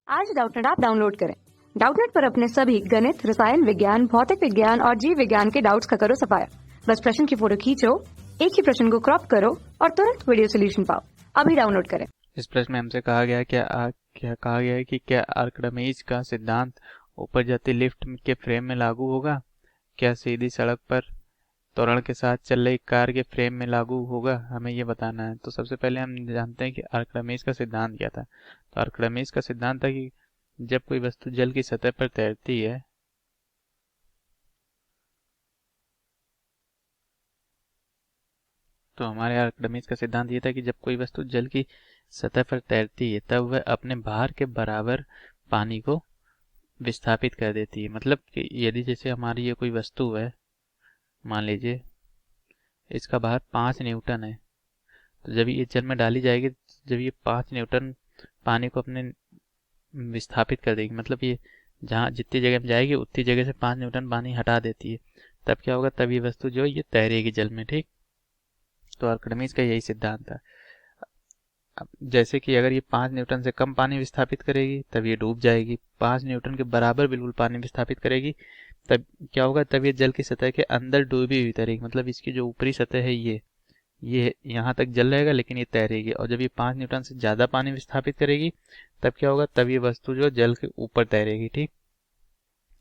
आज Doubtnut app download करें। Doubtnut पर अपने सभी गणित, रसायन विज्ञान, भौतिक विज्ञान और जीव विज्ञान के डाउट्स का करो सफाया। बस प्रश्न की फोटो खींचो, एक ही प्रश्न को क्रॉप करो और तुरंत वीडियो सोल्यूशन पाओ। अभी डाउनलोड करें। इस प्रश्न में हमसे कहा गया है कि क्या आर्किमिडीज का सिद्धांत ऊपर जाती लिफ्ट के फ्रेम में लागू होगा? क्या सीधी सड़क पर त्वरण के साथ चल रही कार के फ्रेम में लागू होगा? हमें ये बताना है। तो सबसे पहले हम जानते हैं कि आर्किमिडीज का सिद्धांत क्या था। तो आर्किमिडीज का सिद्धांत था कि जब कोई वस्तु जल की सतह पर तैरती है तो हमारे आर्किमिडीज का सिद्धांत ये था कि जब कोई वस्तु जल की सतह पर तैरती है तब वह अपने भार के बराबर पानी को विस्थापित कर देती है। मतलब कि यदि जैसे हमारी ये कोई वस्तु है, मान लीजिए इसका भार 5 न्यूटन है, तो जब ये जल में डाली जाएगी, जब ये 5 न्यूटन पानी को अपने विस्थापित कर देगी, मतलब ये जहाँ जितनी जगह में जाएगी उतनी जगह से 5 न्यूटन पानी हटा देती है, तब क्या होगा? तब ये वस्तु जो है ये तैरेगी जल में। ठीक, तो आर्किमिडीज का यही सिद्धांत था। अब जैसे कि अगर ये 5 न्यूटन से कम पानी विस्थापित करेगी तब ये डूब जाएगी, 5 न्यूटन के बराबर बिल्कुल पानी विस्थापित करेगी तब क्या होगा? तब ये जल की सतह के अंदर डूबी हुई तैरेगी। मतलब इसकी जो ऊपरी सतह है ये यहाँ तक जल रहेगा लेकिन ये तैरेगी। और जब ये 5 न्यूटन से ज़्यादा पानी विस्थापित करेगी तब क्या होगा? तब ये वस्तु जो जल के ऊपर तैरेगी। ठीक,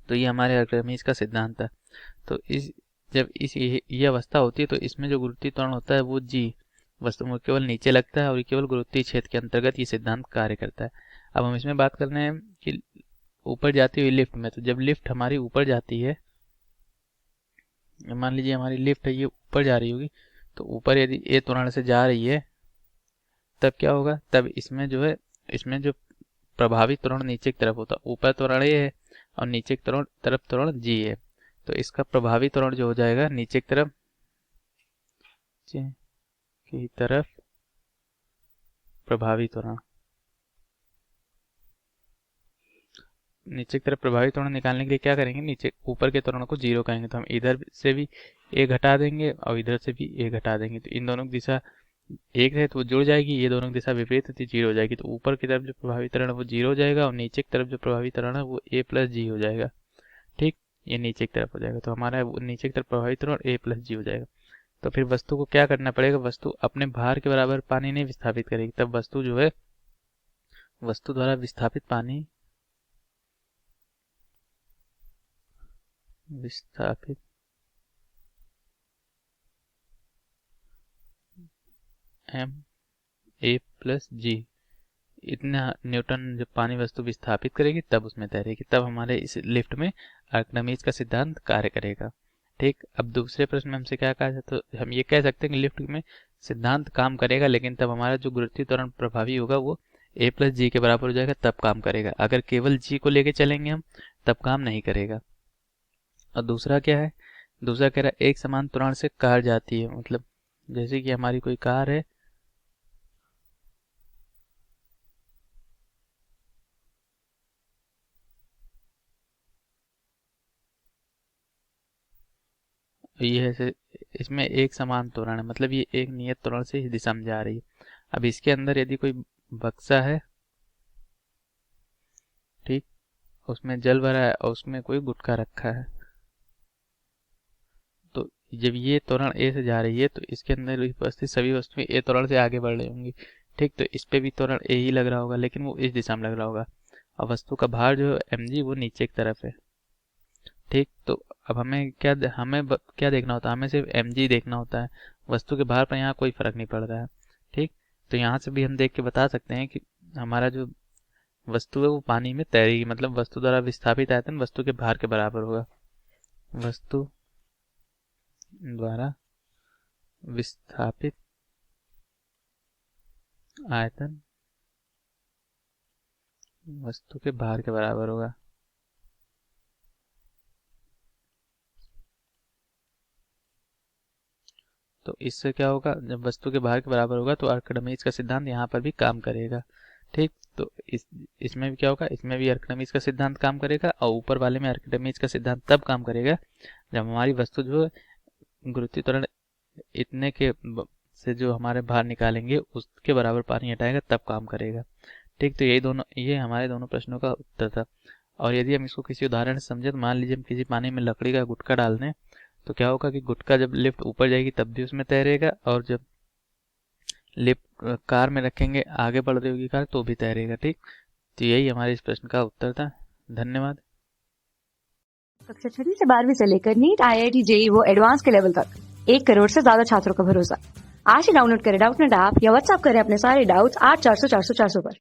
तो ये हमारे आर्किमिडीज का सिद्धांत था। तो जब ये अवस्था होती है तो इसमें जो गुरुत्वीय त्वरण होता है वो जी वस्तु में केवल नीचे लगता है और ये केवल गुरुत्वीय क्षेत्र के अंतर्गत ये सिद्धांत कार्य करता है। अब हम इसमें बात कर रहे हैं कि ऊपर जाती हुई लिफ्ट में, तो जब लिफ्ट हमारी ऊपर जाती है, मान लीजिए हमारी लिफ्ट है ये ऊपर जा रही होगी, तो ऊपर यदि ए त्वरण से जा रही है तब क्या होगा? तब इसमें जो है, इसमें जो प्रभावी त्वरण नीचे की तरफ होता है, ऊपर त्वरण ए है और नीचे की तरफ त्वरण जी है, तो इसका प्रभावी त्वरण जो हो जाएगा नीचे की तरफ प्रभावी त्वरण, नीचे की तरफ प्रभावी त्वरण निकालने के लिए क्या करेंगे? नीचे ऊपर के त्वरण को जीरो करेंगे, तो हम इधर से भी ए घटा देंगे और इधर से भी ए घटा देंगे, तो इन दोनों की दिशा एक है तो वो जुड़ जाएगी, ये दोनों की दिशा विपरीत होती जीरो हो जाएगी, तो ऊपर की तरफ जो प्रभावी त्वरण है वो जीरो हो जाएगा और नीचे की तरफ जो प्रभावी त्वरण है वो ए प्लस जी हो जाएगा। ठीक, ये नीचे की तरफ हो जाएगा, तो हमारा नीचे की तरफ प्रभावी त्वरण ए प्लस जी हो जाएगा। तो फिर वस्तु को क्या करना पड़ेगा? वस्तु अपने भार के बराबर पानी नहीं विस्थापित करेगी, तब वस्तु जो है, वस्तु द्वारा विस्थापित पानी विस्थापित एम ए प्लस जी, इतना न्यूटन जब पानी वस्तु विस्थापित करेगी तब उसमें तैरेगी, तब हमारे इस लिफ्ट में आर्किमिडीज का सिद्धांत कार्य करेगा। ठीक, अब दूसरे प्रश्न में हमसे क्या कहा जाए, तो हम ये कह सकते हैं कि लिफ्ट में सिद्धांत काम करेगा लेकिन तब हमारा जो गुरुत्वीय त्वरण प्रभावी होगा वो ए प्लस जी के बराबर हो जाएगा, तब काम करेगा। अगर केवल जी को लेके चलेंगे हम तब काम नहीं करेगा। और दूसरा क्या है? दूसरा कह रहा है एक समान त्वरण से कार जाती है, मतलब जैसे कि हमारी कोई कार है, ये ऐसे इसमें एक समान त्वरण है, मतलब ये एक नियत त्वरण से इस दिशा में जा रही है। अब इसके अंदर यदि कोई बक्सा है, ठीक, उसमें जल भरा है और उसमें कोई गुटखा रखा है, तो जब ये त्वरण ए से जा रही है तो इसके अंदर उपस्थित सभी वस्तुएं ए त्वरण से आगे बढ़ रही होंगी। ठीक, तो इस पे भी त्वरण ए ही लग रहा होगा लेकिन वो इस दिशा में लग रहा होगा और वस्तु का भार जो एम जी वो नीचे की तरफ है। ठीक, तो अब क्या देखना होता है? हमें सिर्फ एम जी देखना होता है, वस्तु के भार पर यहाँ कोई फर्क नहीं पड़ रहा है। ठीक, तो यहाँ से भी हम देख के बता सकते हैं कि हमारा जो वस्तु है वो पानी में तैरेगी, मतलब वस्तु द्वारा विस्थापित आयतन वस्तु के भार के बराबर होगा। वस्तु द्वारा विस्थापित आयतन वस्तु के भार के बराबर होगा। तो इससे क्या होगा? जब वस्तु के भार के बराबर होगा तो आर्किमिडीज का सिद्धांत यहाँ पर भी काम करेगा। ठीक, तो इसमें भी क्या होगा? इसमें भी आर्किमिडीज का सिद्धांत काम करेगा और ऊपर वाले में आर्किमिडीज का सिद्धांत तब काम करेगा जब हमारी वस्तु जो गुरुत्वीय त्वरण इतने के से जो हमारे भार निकालेंगे उसके बराबर पानी हटाएगा, तब काम करेगा। ठीक, तो ये हमारे दोनों प्रश्नों का उत्तर था। और यदि हम इसको किसी उदाहरण से समझे, तो मान लीजिए हम किसी पानी में लकड़ी का गुटका डाल दें, तो क्या होगा कि गुटका जब लिफ्ट ऊपर जाएगी तब भी उसमें तैरेगा, और जब लिफ्ट कार में रखेंगे, आगे बढ़ रही होगी कार, तो भी तैरेगा। ठीक, तो यही हमारे इस प्रश्न का उत्तर था। धन्यवाद। कक्षा 6वीं से 12वीं से लेकर नीट, IIT, JEE वो एडवांस के लेवल तक 1 करोड़ से ज्यादा छात्रों का भरोसा। आज ही डाउनलोड करें डाउटनेट ऐप या व्हाट्सएप करें अपने सारे डाउट्स 8400 400 400 पर।